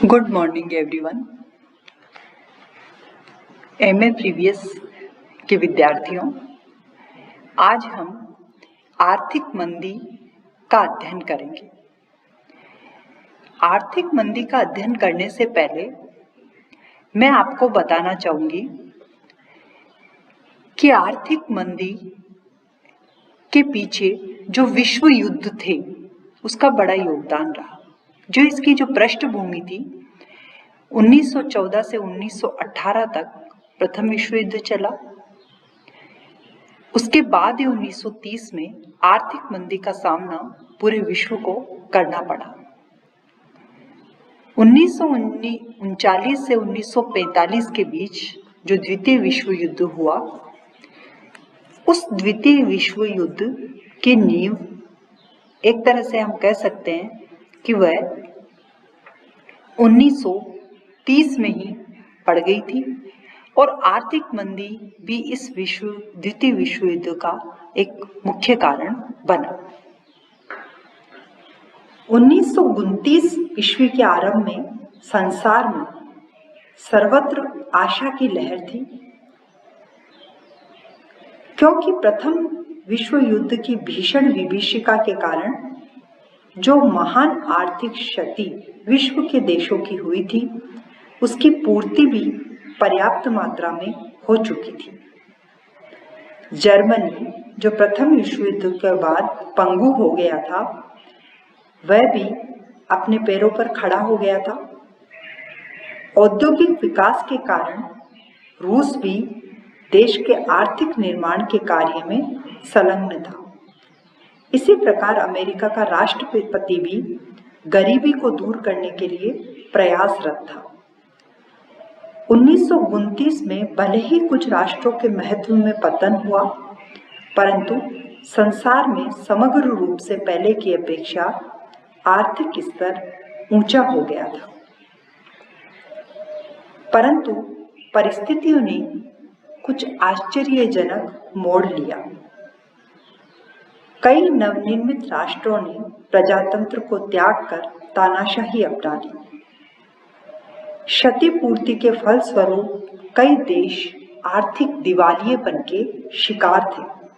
Good morning everyone. MA previous के विद्यार्थियों, आज हम आर्थिक मंदी का अध्ययन करेंगे। आर्थिक मंदी का अध्ययन करने से पहले मैं आपको बताना चाहूंगी कि आर्थिक मंदी के पीछे जो विश्व युद्ध थे उसका बड़ा योगदान रहा। जो इसकी जो पृष्ठभूमि थी, 1914 से 1918 तक प्रथम विश्व युद्ध चला। उसके बाद ही 1930 में आर्थिक मंदी का सामना पूरे विश्व को करना पड़ा। 1939 से 1945 के बीच जो द्वितीय विश्व युद्ध हुआ, उस द्वितीय विश्व युद्ध की नींव एक तरह से हम कह सकते हैं कि वह 1930 में ही पड़ गई थी और आर्थिक मंदी भी इस द्वितीय विश्व युद्ध का एक मुख्य कारण बना। 1929 ईस्वी के आरंभ में संसार में सर्वत्र आशा की लहर थी, क्योंकि प्रथम विश्व युद्ध की भीषण विभीषिका के कारण जो महान आर्थिक क्षति विश्व के देशों की हुई थी, उसकी पूर्ति भी पर्याप्त मात्रा में हो चुकी थी। जर्मनी, जो प्रथम विश्व युद्ध के बाद पंगु हो गया था, वह भी अपने पैरों पर खड़ा हो गया था। औद्योगिक विकास के कारण रूस भी देश के आर्थिक निर्माण के कार्य में संलग्न था। इसी प्रकार अमेरिका का राष्ट्रपति भी गरीबी को दूर करने के लिए प्रयासरत था। 1929 में भले ही कुछ राष्ट्रों के महत्व में पतन हुआ, परंतु संसार में समग्र रूप से पहले की अपेक्षा आर्थिक स्तर ऊंचा हो गया था। परंतु परिस्थितियों ने कुछ आश्चर्यजनक मोड़ लिया। कई नवनिर्मित राष्ट्रों ने प्रजातंत्र को त्याग कर तानाशाही अपना ली। क्षतिपूर्ति के फलस्वरूप कई देश आर्थिक दिवालियेपन के शिकार थे।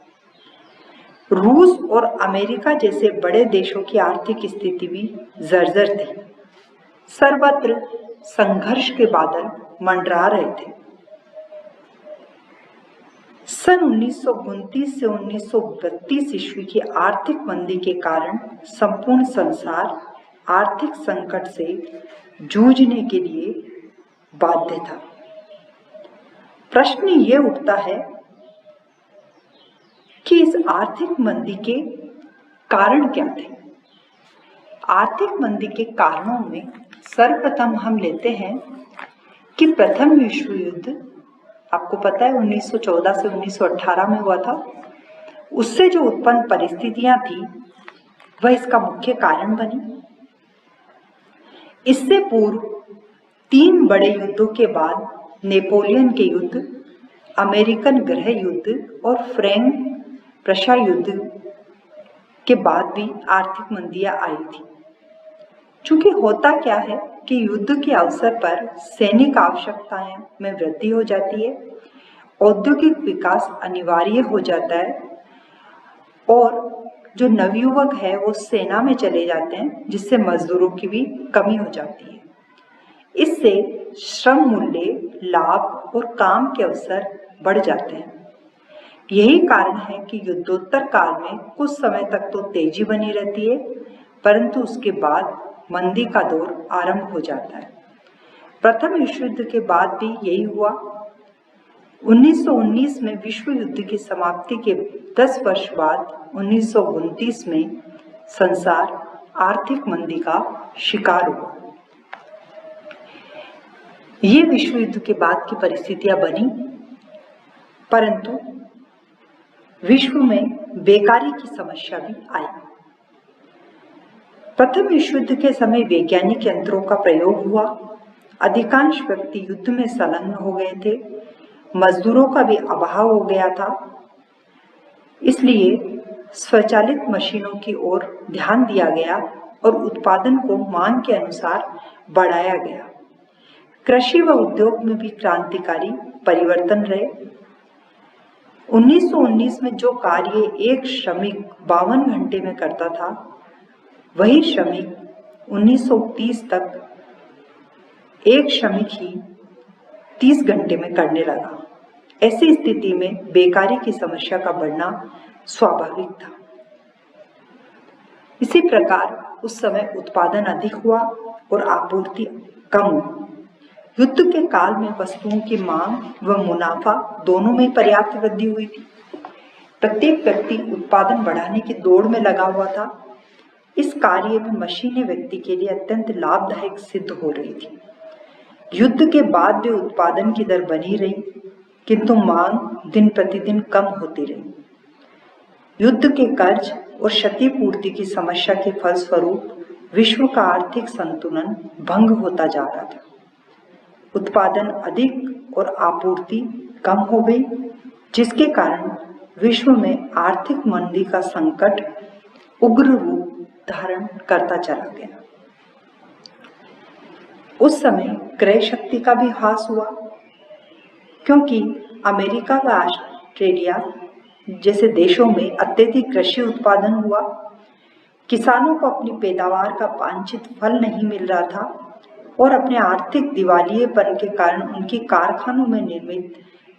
रूस और अमेरिका जैसे बड़े देशों की आर्थिक स्थिति भी जर्जर थी। सर्वत्र संघर्ष के बादल मंडरा रहे थे। सन 1929 से 1932 ईस्वी की आर्थिक मंदी के कारण संपूर्ण संसार आर्थिक संकट से जूझने के लिए बाध्य था। प्रश्न ये उठता है कि इस आर्थिक मंदी के कारण क्या थे। आर्थिक मंदी के कारणों में सर्वप्रथम हम लेते हैं कि प्रथम विश्व युद्ध, आपको पता है 1914 से 1918 में हुआ था। उससे जो उत्पन्न परिस्थितियां थी वह इसका मुख्य कारण बनी। इससे पूर्व 3 बड़े युद्धों के बाद नेपोलियन के युद्ध, अमेरिकन गृह युद्ध और फ्रैंक-प्रशा युद्ध के बाद भी आर्थिक मंदियां आई थी। चूंकि होता क्या है कि युद्ध के अवसर पर सैनिक आवश्यकताएं में वृद्धि हो जाती है, औद्योगिक विकास अनिवार्य हो जाता है और जो नवयुवक है वो सेना में चले जाते हैं, जिससे मजदूरों की भी कमी हो जाती है। इससे श्रम मूल्य, लाभ और काम के अवसर बढ़ जाते हैं। यही कारण है कि युद्धोत्तर काल में कुछ समय तक तो तेजी बनी रहती है, परंतु उसके बाद मंदी का दौर आरंभ हो जाता है। प्रथम विश्व युद्ध के बाद भी यही हुआ। 1919 में विश्व युद्ध की समाप्ति के 10 वर्ष बाद 1929 में संसार आर्थिक मंदी का शिकार हुआ। ये विश्व युद्ध के बाद की परिस्थितियां बनी, परंतु विश्व में बेकारी की समस्या भी आई। प्रथम विश्व युद्ध के समय वैज्ञानिक यंत्रों का प्रयोग हुआ। अधिकांश व्यक्ति युद्ध में संलग्न हो गए थे। मजदूरों का भी अभाव हो गया था। इसलिए स्वचालित मशीनों की ओर ध्यान दिया गया और उत्पादन को मांग के अनुसार बढ़ाया गया। कृषि व उद्योग में भी क्रांतिकारी परिवर्तन रहे। 1919 में जो कार्य एक श्रमिक 52 घंटे में करता था, वही श्रमिक 1930 तक एक श्रमिक ही 30 घंटे में करने लगा। ऐसी स्थिति में बेकारी की समस्या का बढ़ना स्वाभाविक था। इसी प्रकार उस समय उत्पादन अधिक हुआ और आपूर्ति कम हुई। युद्ध के काल में वस्तुओं की मांग व मुनाफा दोनों में पर्याप्त वृद्धि हुई थी। प्रत्येक व्यक्ति उत्पादन बढ़ाने की दौड़ में लगा हुआ था। इस कार्य में मशीनें व्यक्ति के लिए अत्यंत लाभदायक सिद्ध हो रही थी। युद्ध के बाद भी उत्पादन की दर बनी रही, किंतु मांग दिन प्रतिदिन कम होती रही। युद्ध के कर्ज और क्षतिपूर्ति की समस्या के फलस्वरूप विश्व का आर्थिक संतुलन भंग होता जा रहा था। उत्पादन अधिक और आपूर्ति कम हो गई, जिसके कारण विश्व में आर्थिक मंदी का संकट उग्र रूप धारण करता चला गया। उस समय क्रय शक्ति का भी ह्रास हुआ, क्योंकि अमेरिका व ऑस्ट्रेलिया जैसे देशों में अत्यधिक कृषि उत्पादन हुआ। किसानों को अपनी पैदावार का वांछित फल नहीं मिल रहा था और अपने आर्थिक दिवालियेपन के कारण उनकी कारखानों में निर्मित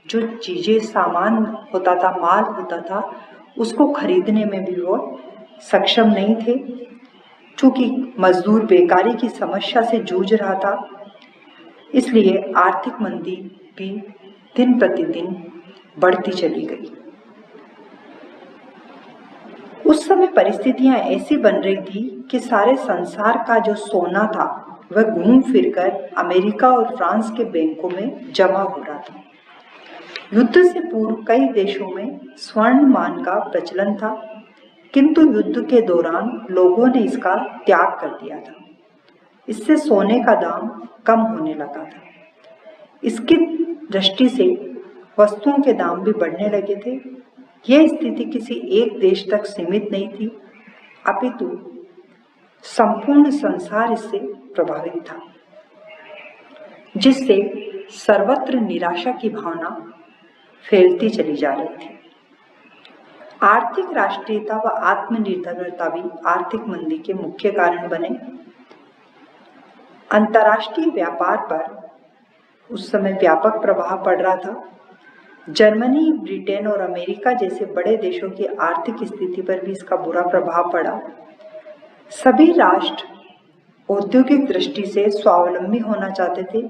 जो चीजें, सामान होता था, माल होता था, उसको खरीदने में भी वो सक्षम नहीं थे। चूंकि मजदूर बेकारी की समस्या से जूझ रहा था, इसलिए आर्थिक मंदी भी दिन प्रतिदिन बढ़ती चली गई। उस समय परिस्थितियां ऐसी बन रही थी कि सारे संसार का जो सोना था वह घूम फिरकर अमेरिका और फ्रांस के बैंकों में जमा हो रहा था। युद्ध से पूर्व कई देशों में स्वर्ण मान का प्रचलन था, किंतु युद्ध के दौरान लोगों ने इसका त्याग कर दिया था। इससे सोने का दाम कम होने लगा था। इसकी दृष्टि से वस्तुओं के दाम भी बढ़ने लगे थे। यह स्थिति किसी एक देश तक सीमित नहीं थी, अपितु संपूर्ण संसार इससे प्रभावित था, जिससे सर्वत्र निराशा की भावना फैलती चली जा रही थी। आर्थिक राष्ट्रीयता व आत्मनिर्भरता भी आर्थिक मंदी के मुख्य कारण बने। अंतर्राष्ट्रीय व्यापार पर उस समय व्यापक प्रभाव पड़ रहा था। जर्मनी, ब्रिटेन और अमेरिका जैसे बड़े देशों की आर्थिक स्थिति पर भी इसका बुरा प्रभाव पड़ा। सभी राष्ट्र औद्योगिक दृष्टि से स्वावलंबी होना चाहते थे।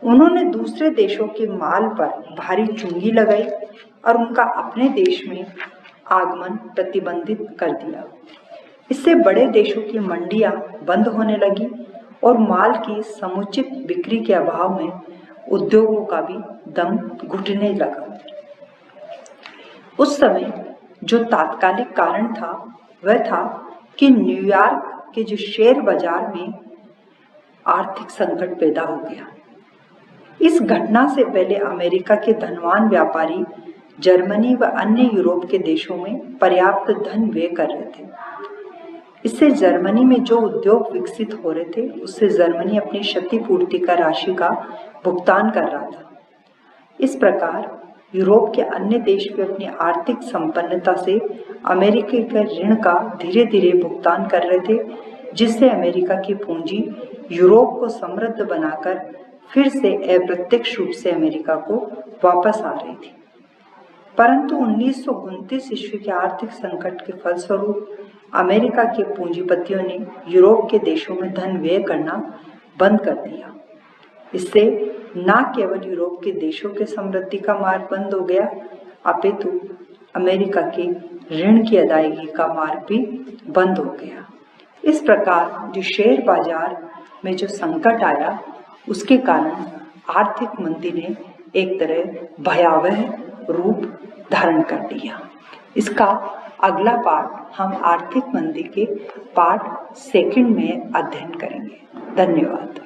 उन्होंने दूसरे देशों के माल पर भारी चुंगी लगाई और उनका अपने देश में आगमन प्रतिबंधित कर दिया। इससे बड़े देशों की मंडियां बंद होने लगी और माल की समुचित बिक्री के अभाव में उद्योगों का भी दम घुटने लगा। उस समय जो तात्कालिक कारण था वह था कि न्यूयॉर्क के जो शेयर बाजार में आर्थिक संकट पैदा हो गया। इस घटना से पहले अमेरिका के धनवान व्यापारी जर्मनी व अन्य यूरोप के देशों में पर्याप्त धन व्यय कर रहे थे। इससे जर्मनी में जो उद्योग विकसित हो रहे थे उससे जर्मनी अपनी क्षतिपूर्ति का राशि का भुगतान कर रहा था। इस प्रकार यूरोप के अन्य देश भी अपनी आर्थिक संपन्नता से अमेरिका के ऋण का धीरे धीरे भुगतान कर रहे थे, जिससे अमेरिका की पूंजी यूरोप को समृद्ध बनाकर फिर से अप्रत्यक्ष रूप से अमेरिका को वापस आ रही थी। परंतु 1929 ईस्वी के आर्थिक संकट के फलस्वरूप अमेरिका के पूंजीपतियों ने यूरोप के देशों में धन व्यय करना बंद कर दिया। इससे न केवल यूरोप के देशों के समृद्धि का मार्ग बंद हो गया, अपितु अमेरिका के ऋण की अदायगी का मार्ग भी बंद हो गया। इस प्रकार जो शेयर बाजार में जो संकट आया उसके कारण आर्थिक मंदी ने एक तरह भयावह रूप धारण कर लिया। इसका अगला पाठ हम आर्थिक मंदी के पार्ट 2 में अध्ययन करेंगे। धन्यवाद।